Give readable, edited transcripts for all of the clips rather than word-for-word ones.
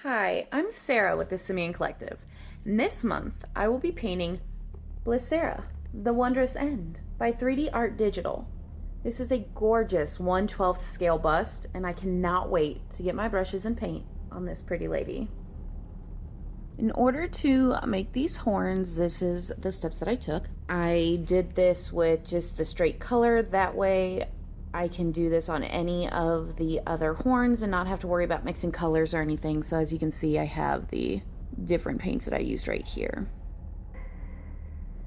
Hi, I'm Sarah with the Simian Collective, and this month I will be painting Blissarah, The Wondrous End by 3D Art Digital. This is a gorgeous 1/12 scale bust, and I cannot wait to get my brushes and paint on this pretty lady. In order to make these horns, this is the steps that I took. I did this with just the straight color, that way I can do this on any of the other horns and not have to worry about mixing colors or anything. So as you can see, I have the different paints that I used right here.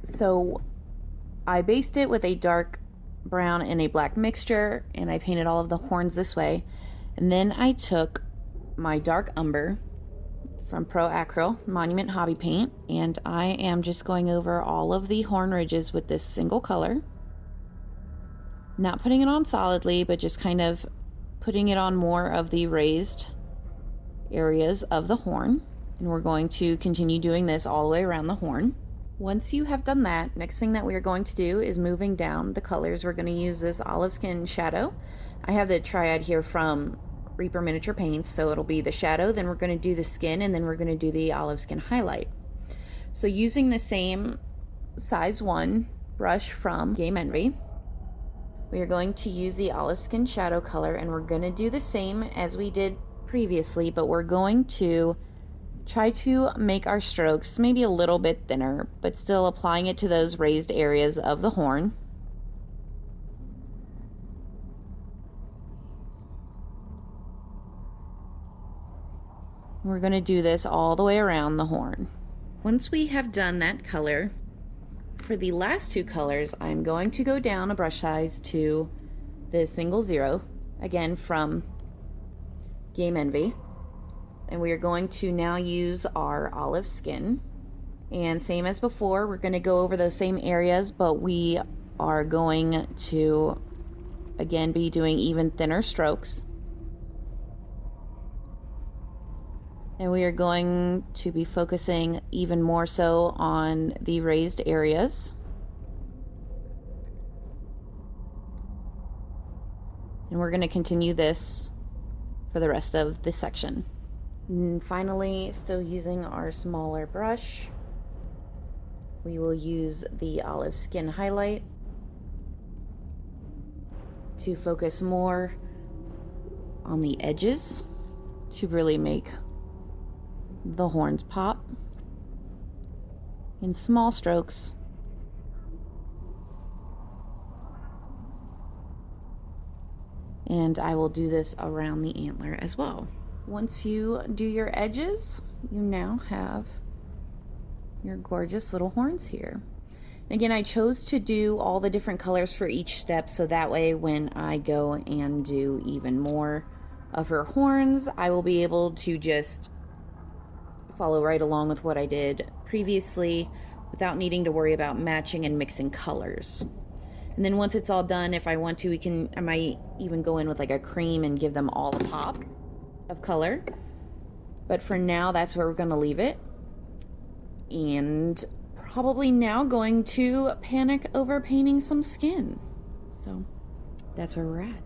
So I based it with a dark brown and a black mixture, and I painted all of the horns this way. And then I took my dark umber from Pro Acryl Monument Hobby Paint, and I am just going over all of the horn ridges with this single color. Not putting it on solidly, but just kind of putting it on more of the raised areas of the horn. And we're going to continue doing this all the way around the horn. Once you have done that, next thing that we are going to do is moving down the colors. We're going to use this olive skin shadow. I have the triad here from Reaper Miniature Paints, so it'll be the shadow, then we're going to do the skin, and then we're going to do the olive skin highlight. So using the same size 1 brush from Game Envy, we are going to use the olive skin shadow color, and we're going to do the same as we did previously, but we're going to try to make our strokes maybe a little bit thinner, but still applying it to those raised areas of the horn. We're going to do this all the way around the horn. Once we have done that color, for the last 2 colors, I'm going to go down a brush size to the single 0, again from Game Envy. And we are going to now use our olive skin. And same as before, we're going to go over those same areas, but we are going to, again, be doing even thinner strokes. And we are going to be focusing even more so on the raised areas. And we're going to continue this for the rest of this section. And finally, still using our smaller brush, we will use the olive skin highlight to focus more on the edges to really make the horns pop in small strokes. And I will do this around the antler as well. Once you do your edges, you now have your gorgeous little horns here. Again, I chose to do all the different colors for each step, so that way when I go and do even more of her horns, I will be able to just follow right along with what I did previously without needing to worry about matching and mixing colors. And then once it's all done, if I want to, I might even go in with like a cream and give them all a pop of color. But for now, that's where we're going to leave it. And probably now going to panic over painting some skin. So that's where we're at.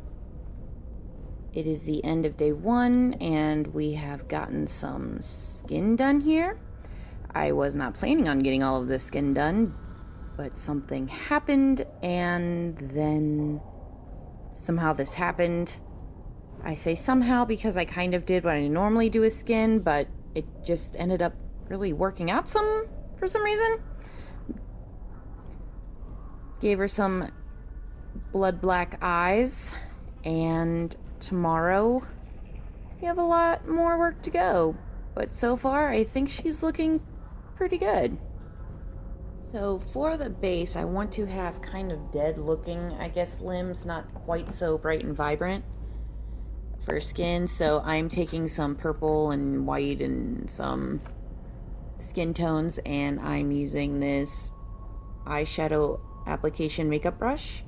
It is the end of day 1, and we have gotten some skin done here. I was not planning on getting all of this skin done, but something happened, and then somehow this happened. I say somehow because I kind of did what I normally do with skin, but it just ended up really working out for some reason. Gave her some blood black eyes, and tomorrow we have a lot more work to go, but so far I think she's looking pretty good. So for the base, I want to have kind of dead looking, I guess, limbs, not quite so bright and vibrant for skin. So I'm taking some purple and white and some skin tones, and I'm using this eyeshadow application makeup brush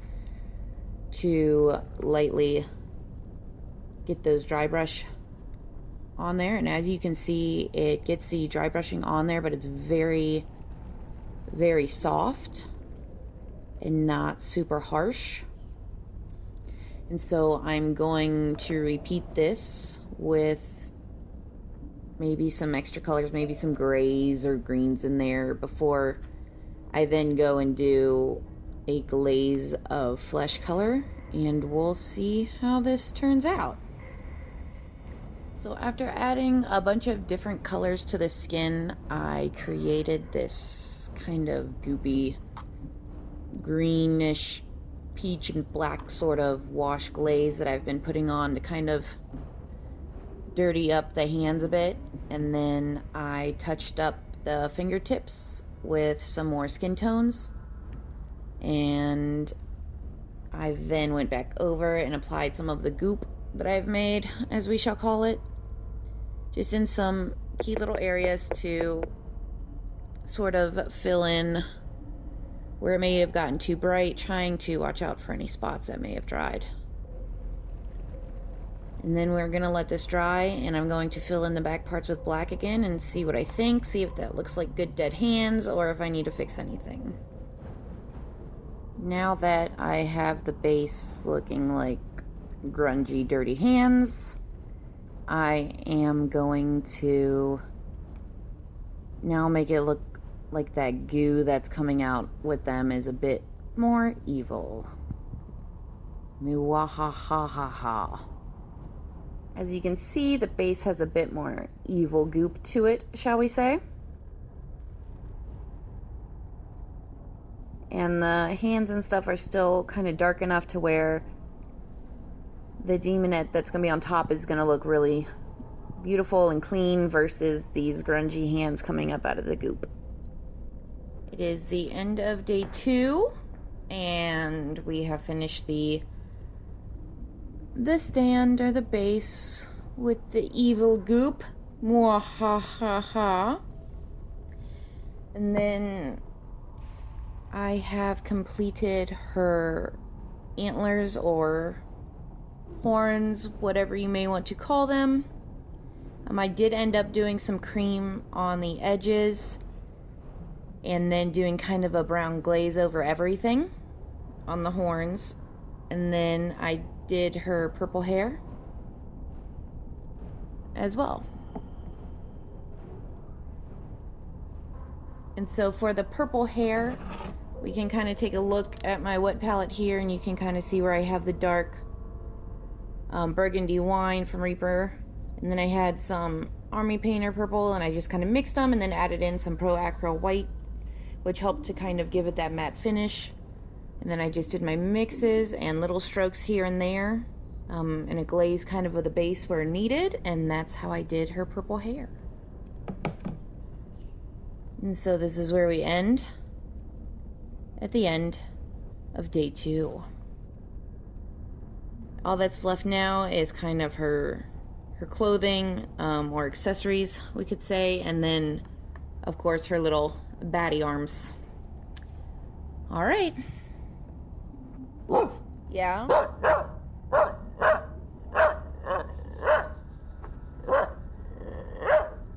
to lightly get those dry brush on there. And as you can see, it gets the dry brushing on there, but it's very, very soft and not super harsh. And so I'm going to repeat this with maybe some extra colors, maybe some grays or greens in there before I then go and do a glaze of flesh color, and we'll see how this turns out. So after adding a bunch of different colors to the skin, I created this kind of goopy greenish peach and black sort of wash glaze that I've been putting on to kind of dirty up the hands a bit. And then I touched up the fingertips with some more skin tones, and I then went back over and applied some of the goop that I've made, as we shall call it, just in some key little areas to sort of fill in where it may have gotten too bright, trying to watch out for any spots that may have dried. And then we're gonna let this dry, and I'm going to fill in the back parts with black again and see what I think, see if that looks like good dead hands or if I need to fix anything. Now that I have the base looking like grungy, dirty hands, I am going to now make it look like that goo that's coming out with them is a bit more evil. Mwahahaha. As you can see, the base has a bit more evil goop to it, shall we say. And the hands and stuff are still kind of dark enough to where the demonette that's going to be on top is going to look really beautiful and clean versus these grungy hands coming up out of the goop. It is the end of day 2, and we have finished the stand or the base with the evil goop. Mwahahaha. And then I have completed her antlers or horns, whatever you may want to call them. I did end up doing some cream on the edges and then doing kind of a brown glaze over everything on the horns. And then I did her purple hair as well. And so for the purple hair, we can kind of take a look at my wet palette here, and you can kind of see where I have the dark burgundy wine from Reaper, and then I had some Army Painter purple, and I just kind of mixed them and then added in some Pro Acro white, which helped to kind of give it that matte finish. And then I just did my mixes and little strokes here and there, and a glaze kind of with a base where needed, and that's how I did her purple hair. And so this is where we end at the end of day 2. All that's left now is kind of her clothing, or accessories, we could say, and then, of course, her little baddie arms. All right. Yeah?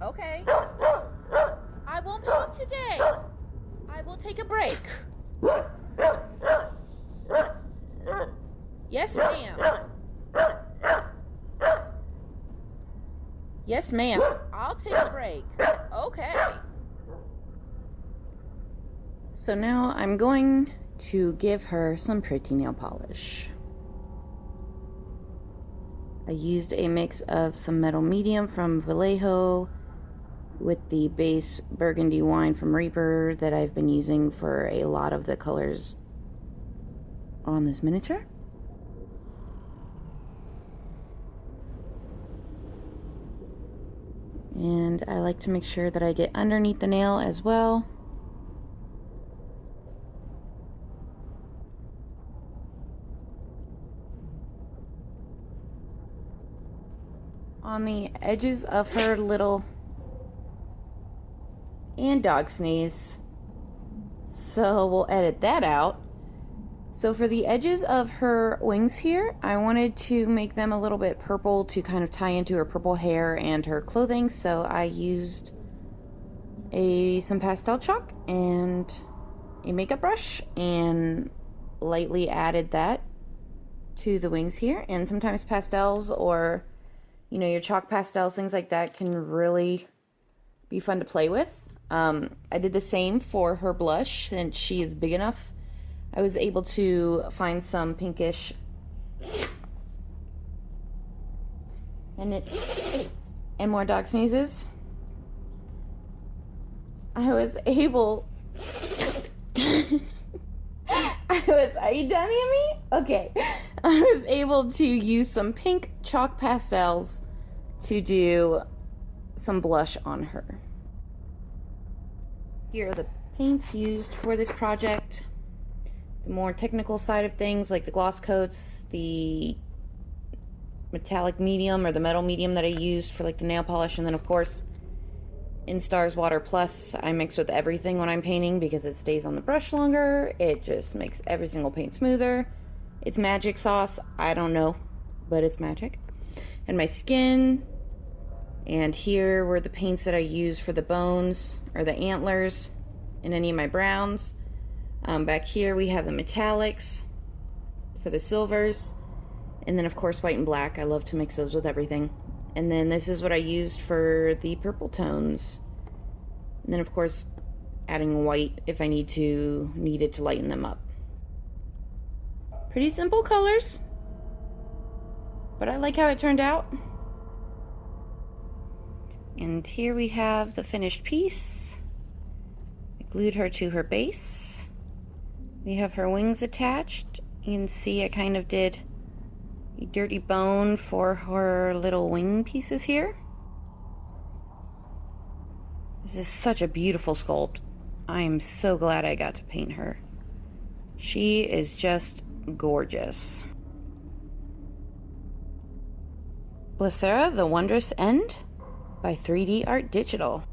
Okay. I won't poop today. I will take a break. Yes, ma'am. Yes, ma'am. I'll take a break. Okay. So now I'm going to give her some pretty nail polish. I used a mix of some metal medium from Vallejo with the base burgundy wine from Reaper that I've been using for a lot of the colors on this miniature. And I like to make sure that I get underneath the nail as well. On the edges of her little and dog sneeze, so we'll edit that out. So for the edges of her wings here, I wanted to make them a little bit purple to kind of tie into her purple hair and her clothing, so I used some pastel chalk and a makeup brush and lightly added that to the wings here. And sometimes pastels or you know, your chalk pastels, things like that can really be fun to play with. I did the same for her blush since she is big enough. I was able to find some pinkish and more dog sneezes. I was able are you done, Amy? Okay. I was able to use some pink chalk pastels to do some blush on her. Here are the paints used for this project. The more technical side of things, like the gloss coats, the metallic medium or the metal medium that I used for like the nail polish, and then of course Instars Water Plus I mix with everything when I'm painting because it stays on the brush longer. It just makes every single paint smoother. It's magic sauce. I don't know, but it's magic. And my skin. And here were the paints that I used for the bones or the antlers and any of my browns. Back here we have the metallics for the silvers. And then of course white and black. I love to mix those with everything. And then this is what I used for the purple tones. And then of course adding white if I needed to lighten them up. Pretty simple colors, but I like how it turned out. And here we have the finished piece. I glued her to her base. We have her wings attached. You can see I kind of did a dirty bone for her little wing pieces here. This is such a beautiful sculpt. I am so glad I got to paint her. She is just gorgeous. Blissarah, The Wondrous End by 3D Art Digital.